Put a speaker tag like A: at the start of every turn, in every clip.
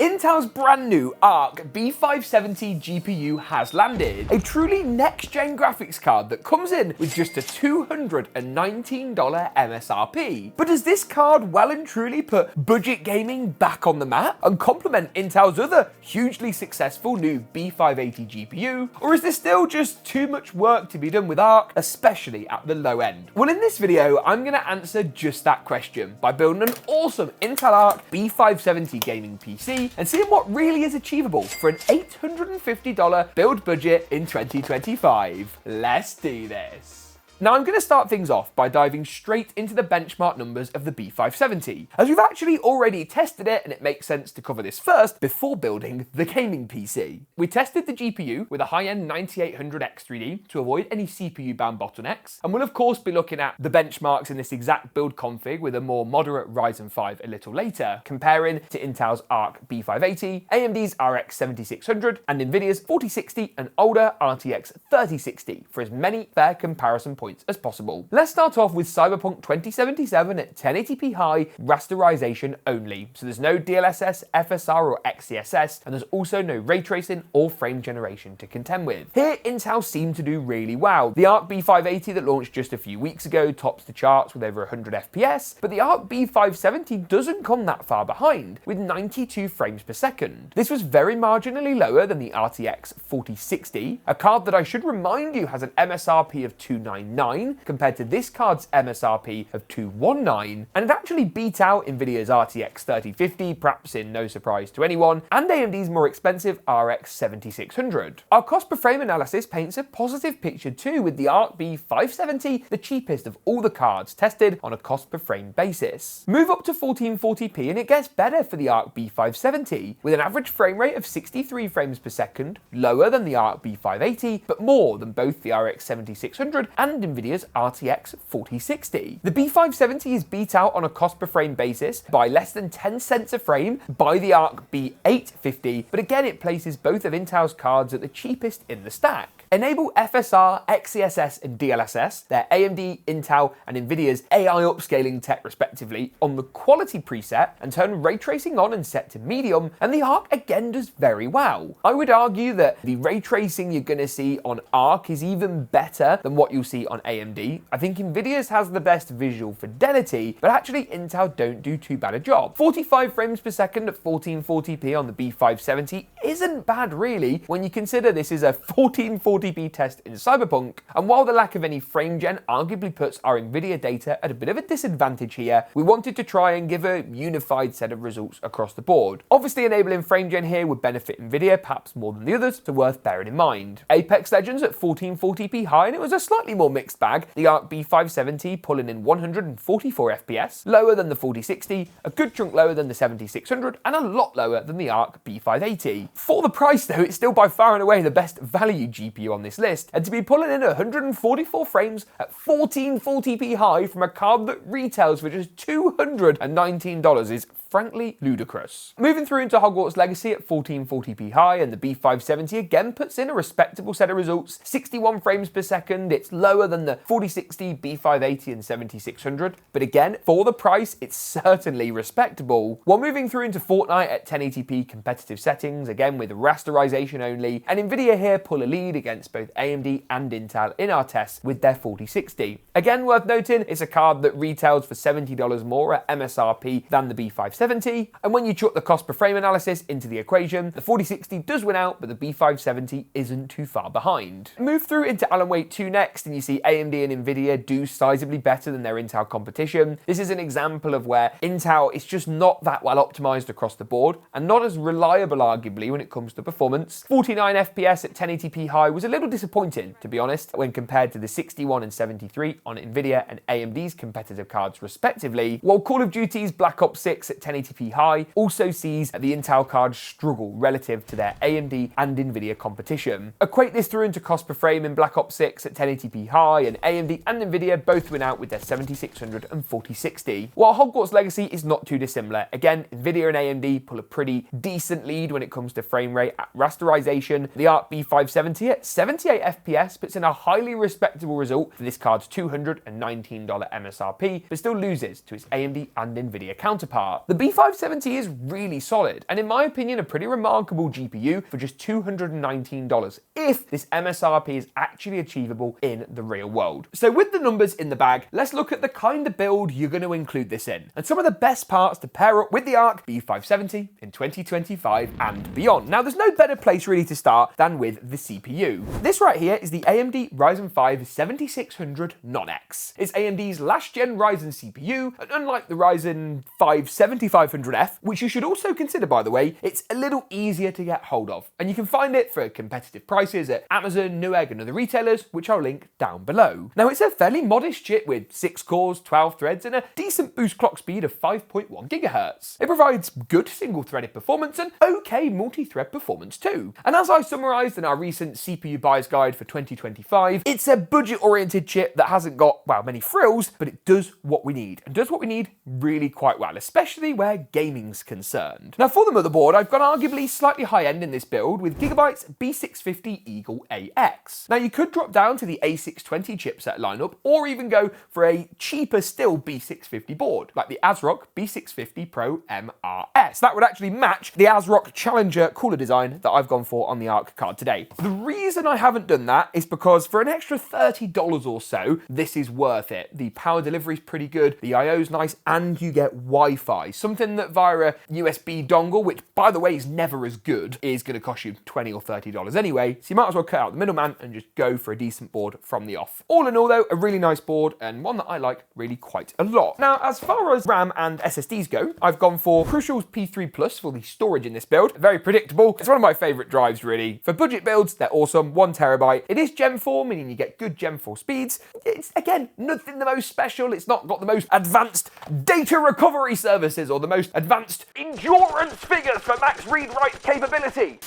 A: Intel's brand new ARC B570 GPU has landed. A truly next-gen graphics card that comes in with just a $219 MSRP. But does this card well and truly put budget gaming back on the map and complement Intel's other hugely successful new B580 GPU? Or is there still just too much work to be done with ARC, especially at the low end? Well, in this video, I'm going to answer just that question by building an awesome Intel ARC B570 gaming PC and seeing what really is achievable for an $850 build budget in 2025. Let's do this. Now I'm going to start things off by diving straight into the benchmark numbers of the B570, as we've actually already tested it and it makes sense to cover this first before building the gaming PC. We tested the GPU with a high-end 9800X3D to avoid any CPU-bound bottlenecks, and we'll of course be looking at the benchmarks in this exact build config with a more moderate Ryzen 5 a little later, comparing to Intel's ARC B580, AMD's RX 7600, and NVIDIA's 4060 and older RTX 3060 for as many fair comparison points as possible. Let's start off with Cyberpunk 2077 at 1080p high, rasterization only. So there's no DLSS, FSR or XeSS, and there's also no ray tracing or frame generation to contend with. Here, Intel seemed to do really well. The ARC B580 that launched just a few weeks ago tops the charts with over 100 FPS, but the ARC B570 doesn't come that far behind, with 92 frames per second. This was very marginally lower than the RTX 4060, a card that I should remind you has an MSRP of $299 compared to this card's MSRP of $219, and it actually beat out NVIDIA's RTX 3050, perhaps in no surprise to anyone, and AMD's more expensive RX 7600. Our cost per frame analysis paints a positive picture too, with the ARC B570 the cheapest of all the cards tested on a cost per frame basis. Move up to 1440p and it gets better for the ARC B570, with an average frame rate of 63 frames per second, lower than the ARC B580, but more than both the RX 7600 and NVIDIA's RTX 4060. The B570 is beat out on a cost per frame basis by less than 10 cents a frame by the ARC B850, but again it places both of Intel's cards at the cheapest in the stack. Enable FSR, XeSS and DLSS, their AMD, Intel and NVIDIA's AI upscaling tech respectively, on the quality preset and turn ray tracing on and set to medium, and the ARC again does very well. I would argue that the ray tracing you're going to see on ARC is even better than what you'll see on AMD. I think NVIDIA's has the best visual fidelity, but actually Intel don't do too bad a job. 45 frames per second at 1440p on the B570 isn't bad really when you consider this is a 1440p test in Cyberpunk, and while the lack of any frame gen arguably puts our NVIDIA data at a bit of a disadvantage here, we wanted to try and give a unified set of results across the board. Obviously enabling frame gen here would benefit NVIDIA perhaps more than the others, so worth bearing in mind. Apex Legends at 1440p high, and it was a slightly more mixed bag, the ARC B570 pulling in 144 FPS, lower than the 4060, a good chunk lower than the 7600, and a lot lower than the ARC B580. For the price though, it's still by far and away the best value GPU on this list, and to be pulling in 144 frames at 1440p high from a card that retails for just $219 is frankly ludicrous. Moving through into Hogwarts Legacy at 1440p high, and the B570 again puts in a respectable set of results, 61 frames per second, it's lower than the 4060, B580 and 7600, but again, for the price, it's certainly respectable. While moving through into Fortnite at 1080p competitive settings, again with rasterization only, and NVIDIA here pull a lead against both AMD and Intel in our tests with their 4060. Again, worth noting, it's a card that retails for $70 more at MSRP than the B570, and when you chuck the cost per frame analysis into the equation, the 4060 does win out, but the B570 isn't too far behind. Move through into Alan Wake 2 next, and you see AMD and NVIDIA do sizably better than their Intel competition. This is an example of where Intel is just not that well optimized across the board, and not as reliable arguably when it comes to performance. 49 FPS at 1080p high was a little disappointing, to be honest, when compared to the 61 and 73 on NVIDIA and AMD's competitive cards respectively, while Call of Duty's Black Ops 6 at 1080p high also sees the Intel cards struggle relative to their AMD and NVIDIA competition. Equate this through into cost per frame in Black Ops 6 at 1080p high, and AMD and NVIDIA both win out with their 7600 and 4060. While Hogwarts Legacy is not too dissimilar, again, NVIDIA and AMD pull a pretty decent lead when it comes to frame rate at rasterization. The ARC B570 at 78 FPS puts in a highly respectable result for this card's $219 MSRP, but still loses to its AMD and NVIDIA counterpart. The B570 is really solid, and in my opinion, a pretty remarkable GPU for just $219, if this MSRP is actually achievable in the real world. So with the numbers in the bag, let's look at the kind of build you're going to include this in, and some of the best parts to pair up with the ARC B570 in 2025 and beyond. Now, there's no better place really to start than with the CPU. This right here is the AMD Ryzen 5 7600 Non-X. It's AMD's last gen Ryzen CPU, and unlike the Ryzen 5 7500F, which you should also consider, by the way, it's a little easier to get hold of, and you can find it for competitive prices at Amazon, Newegg and other retailers, which I'll link down below. Now, it's a fairly modest chip with 6 cores, 12 threads and a decent boost clock speed of 5.1 GHz. It provides good single-threaded performance and okay multi-thread performance too. And as I summarised in our recent CPU buyers guide for 2025, it's a budget-oriented chip that hasn't got, well, many frills, but it does what we need, and does what we need really quite well, especially where gaming's concerned. Now, for the motherboard, I've gone arguably slightly high-end in this build with GIGABYTE's B650 Eagle AX. Now, you could drop down to the A620 chipset lineup, or even go for a cheaper still B650 board, like the ASRock B650 Pro MRS. That would actually match the ASRock Challenger cooler design that I've gone for on the ARC card today. The reason I haven't done that is because for an extra $30 or so, this is worth it. The power delivery is pretty good, the I/O's nice, and you get Wi-Fi. Something that via a USB dongle, which by the way is never as good, is going to cost you $20 or $30 anyway, so you might as well cut out the middleman and just go for a decent board from the off. All in all though, a really nice board, and one that I like really quite a lot. Now, as far as RAM and SSDs go, I've gone for Crucial's P3 Plus for the storage in this build. Very predictable. It's one of my favourite drives really. For budget builds, they're awesome, 1 TB. It is Gen 4, meaning you get good Gen 4 speeds. It's, again, nothing the most special. It's not got the most advanced data recovery services or the most advanced endurance figures for max read-write capability.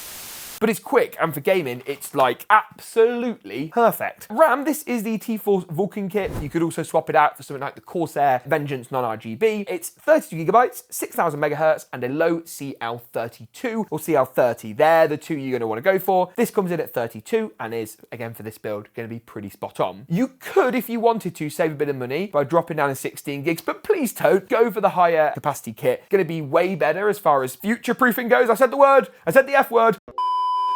A: But it's quick, and for gaming, it's like absolutely perfect. RAM, this is the T-Force Vulcan kit. You could also swap it out for something like the Corsair Vengeance non-RGB. It's 32 GB, 6000 MHz, and a low CL32 or CL30. They're the two you're going to want to go for. This comes in at 32 and is, again for this build, going to be pretty spot on. You could, if you wanted to, save a bit of money by dropping down to 16 gigs, but please don't. Go for the higher capacity kit. Going to be way better as far as future-proofing goes. I said the word. I said the F word.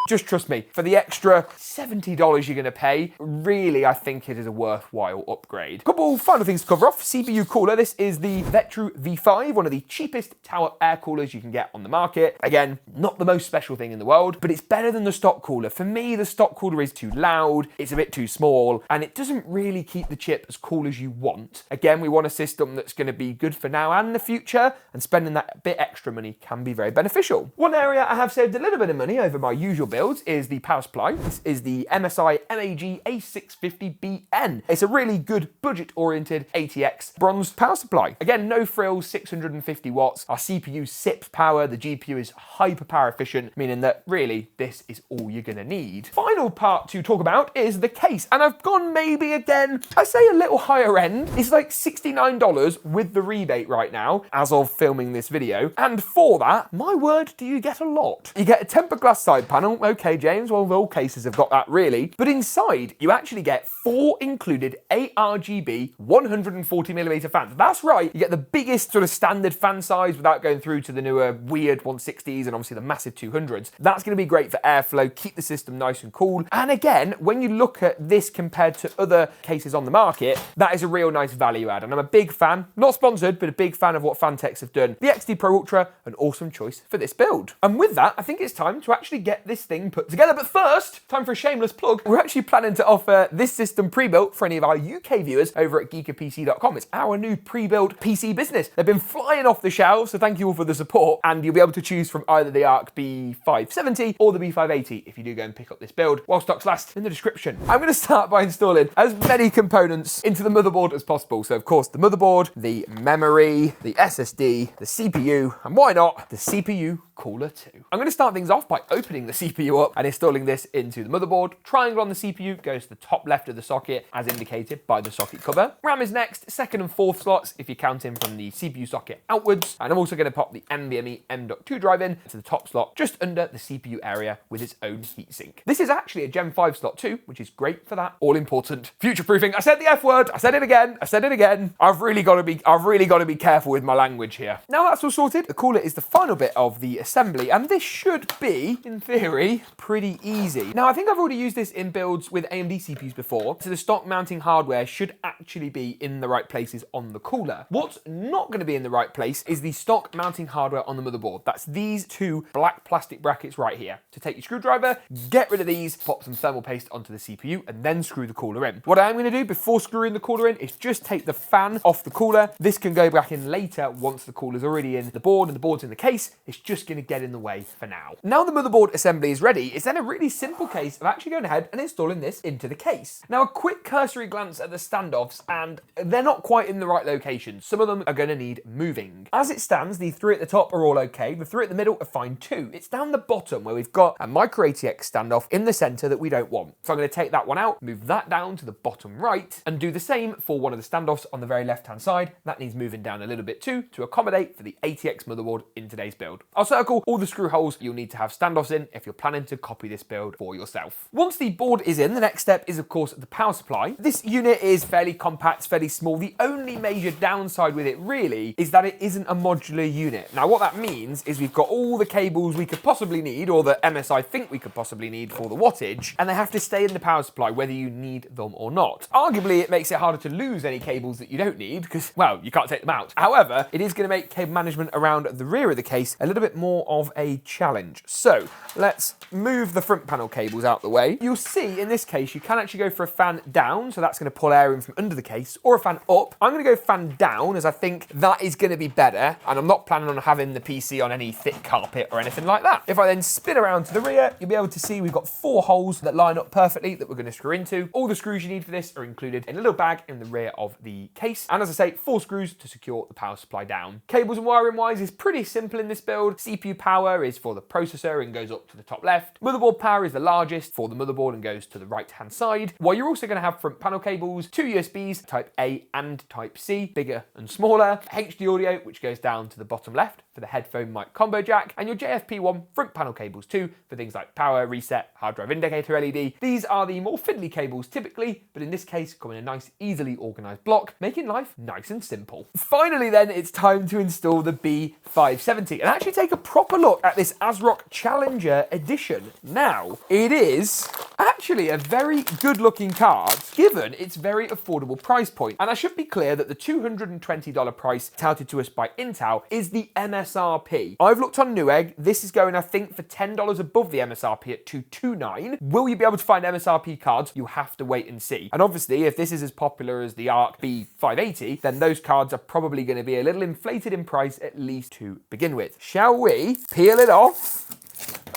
A: Just trust me, for the extra $70 you're going to pay, really, I think it is a worthwhile upgrade. Couple final things to cover off. CPU cooler. This is the Vetroo V5, one of the cheapest tower air coolers you can get on the market. Again, not the most special thing in the world, but it's better than the stock cooler. For me, the stock cooler is too loud, it's a bit too small, and it doesn't really keep the chip as cool as you want. Again, we want a system that's going to be good for now and the future, and spending that bit extra money can be very beneficial. One area I have saved a little bit of money over my usual builds is the power supply. This is the MSI MAG A650BN. It's a really good budget-oriented ATX bronze power supply. Again, no frills, 650 watts. Our CPU sips power, the GPU is hyper power efficient, meaning that really this is all you're gonna need. Final part to talk about is the case, and I've gone maybe again, I say a little higher end. It's like $69 with the rebate right now, as of filming this video, and for that, my word, do you get a lot. You get a tempered glass side panel. Okay, James, well, all cases have got that really. But inside, you actually get 4 included ARGB 140mm fans. That's right, you get the biggest sort of standard fan size without going through to the newer weird 160s and obviously the massive 200s. That's going to be great for airflow, keep the system nice and cool. And again, when you look at this compared to other cases on the market, that is a real nice value add. And I'm a big fan, not sponsored, but a big fan of what Phanteks have done. The XT Pro Ultra, an awesome choice for this build. And with that, I think it's time to actually get this thing put together. But first, time for a shameless plug. We're actually planning to offer this system pre-built for any of our UK viewers over at geekapc.com. It's our new pre-built PC business. They've been flying off the shelves, so thank you all for the support. And you'll be able to choose from either the ARC B570 or the B580 if you do go and pick up this build, while stocks last, in the description. I'm going to start by installing as many components into the motherboard as possible. So of course, the motherboard, the memory, the SSD, the CPU, and why not, the CPU cooler too. I'm going to start things off by opening the CPU CPU up and installing this into the motherboard. Triangle on the CPU goes to the top left of the socket as indicated by the socket cover. RAM is next, second and fourth slots if you're counting from the CPU socket outwards. And I'm also going to pop the NVMe M.2 drive in to the top slot just under the CPU area with its own heatsink. This is actually a Gen 5 slot too, which is great for that all important future-proofing. I said the F word, I said it again. I've really got to be careful with my language here. Now that's all sorted, the cooler is the final bit of the assembly, and this should be, in theory, pretty easy. Now I think I've already used this in builds with AMD CPUs before, so the stock mounting hardware should actually be in the right places on the cooler. What's not going to be in the right place is the stock mounting hardware on the motherboard. That's these two black plastic brackets right here. To take your screwdriver, get rid of these, pop some thermal paste onto the CPU, and then screw the cooler in. What I am going to do before screwing the cooler in is just take the fan off the cooler. This can go back in later once the cooler's already in the board and the board's in the case. It's just going to get in the way for now. Now the motherboard assembly is ready, it's then a really simple case of actually going ahead and installing this into the case. Now a quick cursory glance at the standoffs, and they're not quite in the right location. Some of them are going to need moving. As it stands, the three at the top are all okay. The three at the middle are fine too. It's down the bottom where we've got a micro ATX standoff in the center that we don't want. So I'm going to take that one out, move that down to the bottom right, and do the same for one of the standoffs on the very left-hand side. That needs moving down a little bit too to accommodate for the ATX motherboard in today's build. I'll circle all the screw holes you'll need to have standoffs in if you're planning to copy this build for yourself. Once the board is in, the next step is of course the power supply. This unit is fairly compact, fairly small. The only major downside with it really is that it isn't a modular unit. Now what that means is we've got all the cables we could possibly need, or the MSI think we could possibly need for the wattage, and they have to stay in the power supply whether you need them or not. Arguably it makes it harder to lose any cables that you don't need because, well, you can't take them out. However, it is going to make cable management around the rear of the case a little bit more of a challenge. So let's move the front panel cables out the way. You'll see in this case you can actually go for a fan down, so that's going to pull air in from under the case, or a fan up. I'm going to go fan down as I think that is going to be better, and I'm not planning on having the PC on any thick carpet or anything like that. If I then spin around to the rear, you'll be able to see we've got 4 holes that line up perfectly that we're going to screw into. All the screws you need for this are included in a little bag in the rear of the case, and as I say, 4 screws to secure the power supply down. Cables and wiring wise is pretty simple in this build. CPU power is for the processor and goes up to the top left. Motherboard power is the largest for the motherboard and goes to the right hand side, while you're also going to have front panel cables, 2 USBs, type A and type C, bigger and smaller, HD audio which goes down to the bottom left for the headphone mic combo jack, and your JFP1 front panel cables too for things like power, reset, hard drive indicator LED. These are the more fiddly cables typically, but in this case come in a nice easily organised block, making life nice and simple. Finally then, it's time to install the B570 and actually take a proper look at this ASRock Challenger Edition. Now, it is actually a very good looking card given its very affordable price point, and I should be clear that the $220 price touted to us by Intel is the MSRP. I've looked on Newegg, this is going I think for $10 above the MSRP at $229. Will you be able to find MSRP cards? You'll have to wait and see. And obviously if this is as popular as the ARC B580, then those cards are probably going to be a little inflated in price at least to begin with. Shall we peel it off?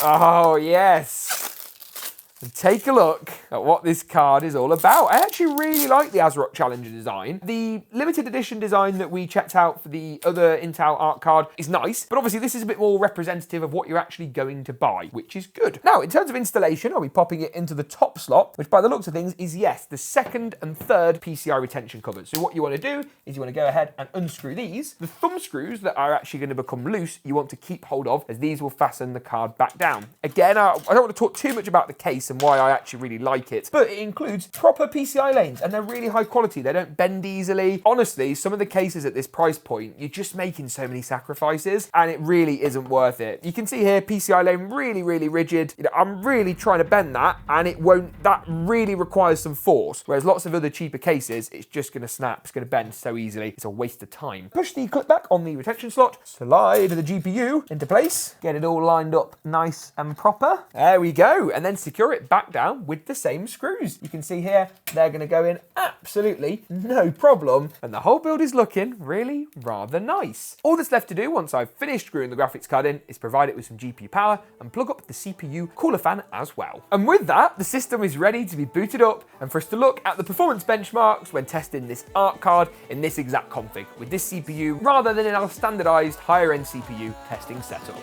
A: Oh yes. And take a look at what this card is all about. I actually really like the ASRock Challenger design. The limited edition design that we checked out for the other Intel ARC card is nice, but obviously this is a bit more representative of what you're actually going to buy, which is good. Now, in terms of installation, I'll be popping it into the top slot, which by the looks of things is, yes, the second and third PCI retention covers. So what you want to do is you want to go ahead and unscrew these. The thumb screws that are actually going to become loose, you want to keep hold of, as these will fasten the card back down. Again, I don't want to talk too much about the case and why I actually really like it, but it includes proper PCI lanes and they're really high quality. They don't bend easily. Honestly, some of the cases at this price point, you're just making so many sacrifices and it really isn't worth it. You can see here, PCI lane really, really rigid. You know, I'm really trying to bend that and it won't, that really requires some force. Whereas lots of other cheaper cases, it's just gonna snap, it's gonna bend so easily. It's a waste of time. Push the clip back on the retention slot, slide the GPU into place, get it all lined up nice and proper. There we go. And then secure it back down with the same screws. You can see here, they're going to go in absolutely no problem, and the whole build is looking really rather nice. All that's left to do once I've finished screwing the graphics card in is provide it with some GPU power and plug up the CPU cooler fan as well. And with that, the system is ready to be booted up and for us to look at the performance benchmarks when testing this ARC card in this exact config with this CPU rather than in our standardized higher end CPU testing setup.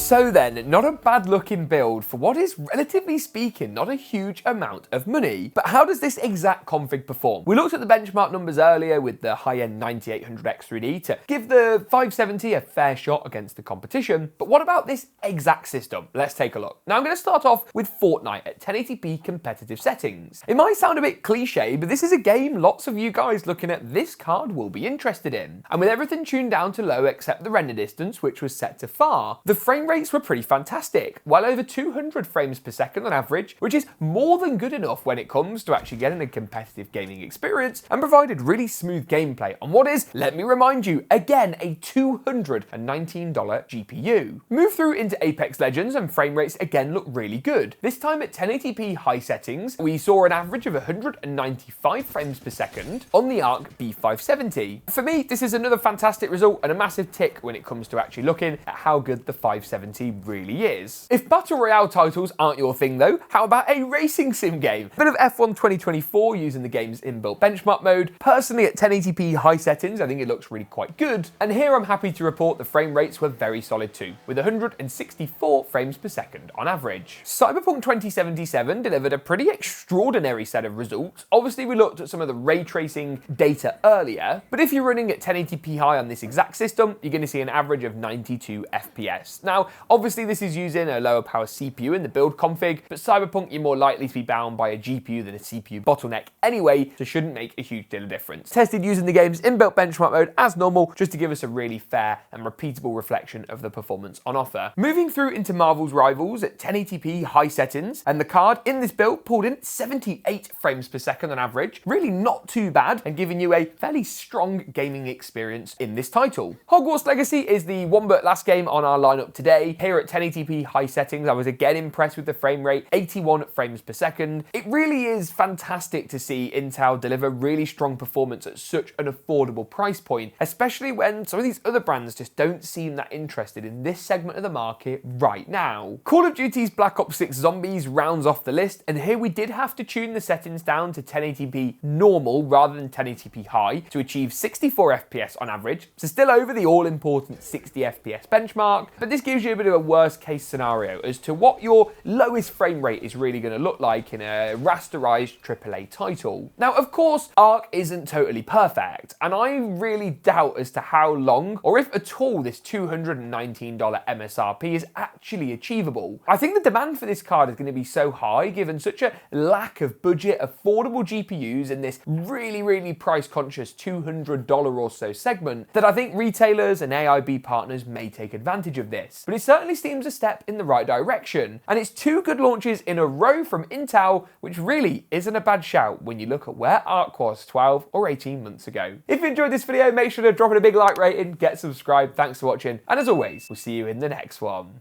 A: So then, not a bad looking build for what is, relatively speaking, not a huge amount of money. But how does this exact config perform? We looked at the benchmark numbers earlier with the high-end 9800X3D to give the 570 a fair shot against the competition, but what about this exact system? Let's take a look. Now I'm going to start off with Fortnite at 1080p competitive settings. It might sound a bit cliche, but this is a game lots of you guys looking at this card will be interested in. And with everything tuned down to low except the render distance, which was set to far, the frame rates were pretty fantastic, well over 200 frames per second on average, which is more than good enough when it comes to actually getting a competitive gaming experience, and provided really smooth gameplay on what is, let me remind you, again a $219 GPU. Move through into Apex Legends and frame rates again look really good. This time at 1080p high settings, we saw an average of 195 frames per second on the ARC B570. For me, this is another fantastic result and a massive tick when it comes to actually looking at how good the 570 really is. If Battle Royale titles aren't your thing though, how about a racing sim game? A bit of F1 2024 using the game's inbuilt benchmark mode. Personally at 1080p high settings, I think it looks really quite good. And here I'm happy to report the frame rates were very solid too, with 164 frames per second on average. Cyberpunk 2077 delivered a pretty extraordinary set of results. Obviously we looked at some of the ray tracing data earlier, but if you're running at 1080p high on this exact system, you're going to see an average of 92 FPS. Now, obviously this is using a lower power CPU in the build config, but Cyberpunk you're more likely to be bound by a GPU than a CPU bottleneck anyway, so shouldn't make a huge deal of difference. Tested using the game's inbuilt benchmark mode as normal, just to give us a really fair and repeatable reflection of the performance on offer. Moving through into Marvel's Rivals at 1080p high settings, and the card in this build pulled in 78 frames per second on average, really not too bad, and giving you a fairly strong gaming experience in this title. Hogwarts Legacy is the one but last game on our lineup today. Here at 1080p high settings, I was again impressed with the frame rate, 81 frames per second. It really is fantastic to see Intel deliver really strong performance at such an affordable price point, especially when some of these other brands just don't seem that interested in this segment of the market right now. Call of Duty's Black Ops 6 Zombies rounds off the list, and here we did have to tune the settings down to 1080p normal rather than 1080p high to achieve 64 FPS on average, so still over the all-important 60 FPS benchmark, but this gives you a bit of a worst case scenario as to what your lowest frame rate is really going to look like in a rasterized AAA title. Now, of course, ARC isn't totally perfect, and I really doubt as to how long, or if at all, this $219 MSRP is actually achievable. I think the demand for this card is going to be so high, given such a lack of budget, affordable GPUs in this really price-conscious $200 or so segment, that I think retailers and AIB partners may take advantage of this. But it certainly seems a step in the right direction, and it's two good launches in a row from Intel, which really isn't a bad shout when you look at where ARC was 12 or 18 months ago. If you enjoyed this video, make sure to drop it a big like rating, get subscribed, thanks for watching, and as always, we'll see you in the next one.